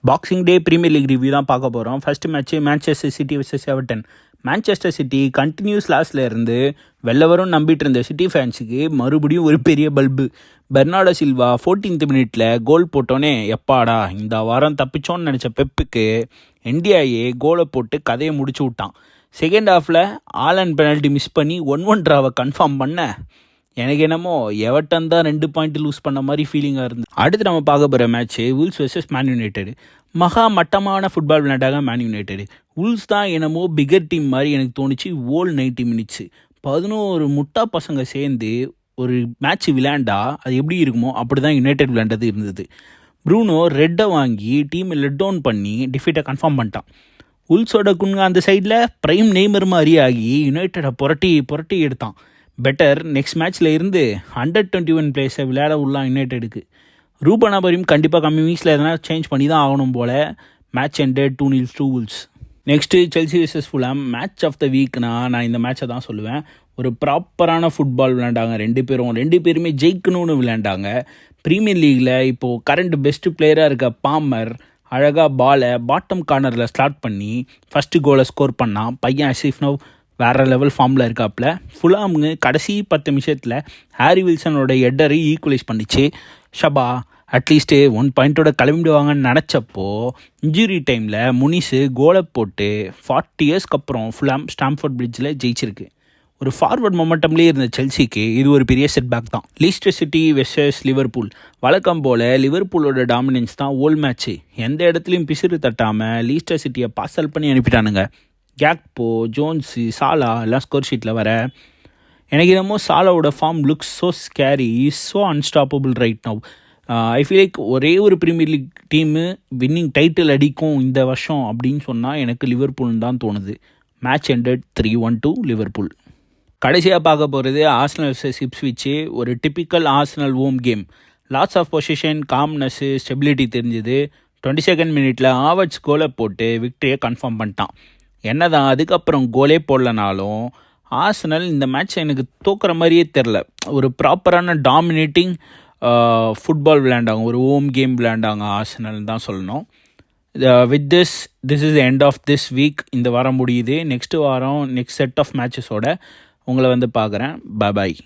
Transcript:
Boxing day premier league review தான் பார்க்க போகிறோம். First match Manchester City vs Everton. Manchester City continues லாஸில் இருந்து வெளில வரும் நம்பிட்டு இருந்த சிட்டி ஃபேன்ஸுக்கு மறுபடியும் ஒரு பெரிய பல்பு. பெர்னார்டோ சில்வா 14th மினிட்ல கோல் போட்டோன்னே எப்பாடா இந்த வாரம் தப்பிச்சோன்னு நினச்ச பெப்புக்கு என்டிஐஏ கோலை போட்டு கதையை முடிச்சு விட்டான். செகண்ட் ஹாஃபில் ஆலன் பெனால்ட்டி மிஸ் பண்ணி 1-1 ட்ராவை கன்ஃபார்ம் பண்ண எனக்கு என்னமோ எவர்டன் தான் 2 பாயிண்ட் லூஸ் பண்ண மாதிரி ஃபீலிங்காக இருந்து. அடுத்து நம்ம பார்க்க போகிற மேட்ச்சு வூல்ஸ் vs மேன் யுனைடெட். மகா மட்டமான ஃபுட்பால் விளையாட்டாக மேன் யுனைடெட். வூல்ஸ் தான் என்னமோ பிகர் டீம் மாதிரி எனக்கு தோணுச்சு. 90 மினிட்ஸ் 11 முட்டா பசங்க சேர்ந்து ஒரு மேட்ச் விளையாண்டா அது எப்படி இருக்குமோ அப்படி தான் யுனைடெட் விளையாண்டது இருந்தது. ப்ரூனோ ரெட்டை வாங்கி டீமை லெட் டவுன் பண்ணி டிஃபீட்டை கன்ஃபார்ம் பண்ணிட்டான். உல்ஸோட குன்ங்க அந்த சைடில் ப்ரைம் நெய்மர் மாதிரி ஆகி யுனைடெடை புரட்டி எடுத்தான். பெட்டர் நெக்ஸ்ட் மேட்ச்சில் இருந்து Under-21 பிளேயர்ஸை விளையாட உள்ளான் யுனைடெடுக்கு. ரூபன் அமரீம் கண்டிப்பாக கம்மி வீக்ஸில் எதனா சேஞ்ச் பண்ணி தான் ஆகணும் போல். Match ended 2-0 to Wolves. Next Chelsea vs Fulham. Match of the வீக்னா நான் இந்த மேட்சை தான் சொல்லுவேன். ஒரு ப்ராப்பரான ஃபுட்பால் விளையாண்டாங்க ரெண்டு பேருமே ஜெயிக்கணும்னு விளையாண்டாங்க. ப்ரீமியர் லீகில் இப்போது கரண்ட் பெஸ்ட்டு பிளேயராக இருக்க பாமர் அழகாக பாலை பாட்டம் கார்னரில் ஸ்டார்ட் பண்ணி ஃபஸ்ட்டு கோலை ஸ்கோர் பண்ணான். பையன் அசிஃப்னவ் வேறு லெவல் ஃபார்மில் இருக்காப்புல. ஃபுல்லாமுங்க கடைசி 10 நிமிஷத்தில் ஹாரி வில்சனோட எட்டரை ஈக்குவலைஸ் பண்ணிச்சு. ஷபா அட்லீஸ்ட்டு 1 பாயிண்ட்டோட கிளம்பிடுவாங்கன்னு நினச்சப்போ இன்ஜுரி டைமில் முனிஸு கோலை போட்டு 40 இயர்ஸ்க்கு அப்புறம் ஃபுல்லாம் ஸ்டாம்ஃபோர்ட் பிரிட்ஜில் ஜெயிச்சிருக்கு. ஒரு ஃபார்வர்ட் மொமெண்டம்லேயே இருந்த செல்சிக்கு இது ஒரு பெரிய செட்பேக் தான். Lister city vs Liverpool. வழக்கம் போல் லிவர்பூலோட டாமினன்ஸ் தான் ஓல் மேட்ச்சு. எந்த இடத்துலையும் பிசிறு தட்டாமல் லீஸ்டர் சிட்டியை பார்சல் பண்ணி அனுப்பிட்டானுங்க. கேக்போ, ஜோன்ஸு, சாலா எல்லாம் ஸ்கோர் ஷீட்டில் வர எனக்கு என்னமோ சாலாவோட form looks so scary, so unstoppable right now. I feel like ஒரே ஒரு premier league team winning title அடிக்கும் இந்த வருஷம் அப்படின்னு சொன்னால் எனக்கு லிவர்பூல்னு தான் தோணுது. Match ended 3-1 to Liverpool. கடைசியாக பார்க்க போகிறது ஆர்சனல் vs இப்ஸ்விச். ஒரு typical Arsenal home game. Lots of possession, calmness, stability தெரிஞ்சுது. 22nd மினிட்ல ஆவர்ட்ஸ் கோலை போட்டு விக்டரியை கன்ஃபார்ம் பண்ணிட்டான். என்னதான் அதுக்கப்புறம் கோலே போடலனாலும் ஆர்சனல் இந்த மேட்ச் எனக்கு தோக்குற மாதிரியே தெரில. ஒரு ப்ராப்பரான டாமினேட்டிங் ஃபுட்பால் விளையாண்டாங்க, ஒரு ஹோம் கேம் விளையாண்டாங்க ஆர்சனல் தான் சொல்லணும். With this is end of this week. இந்த வாரம் முடியுது. நெக்ஸ்ட் வாரம் நெக்ஸ்ட் செட் ஆஃப் மேட்சஸோட உங்களை பார்க்குறேன். பாய்.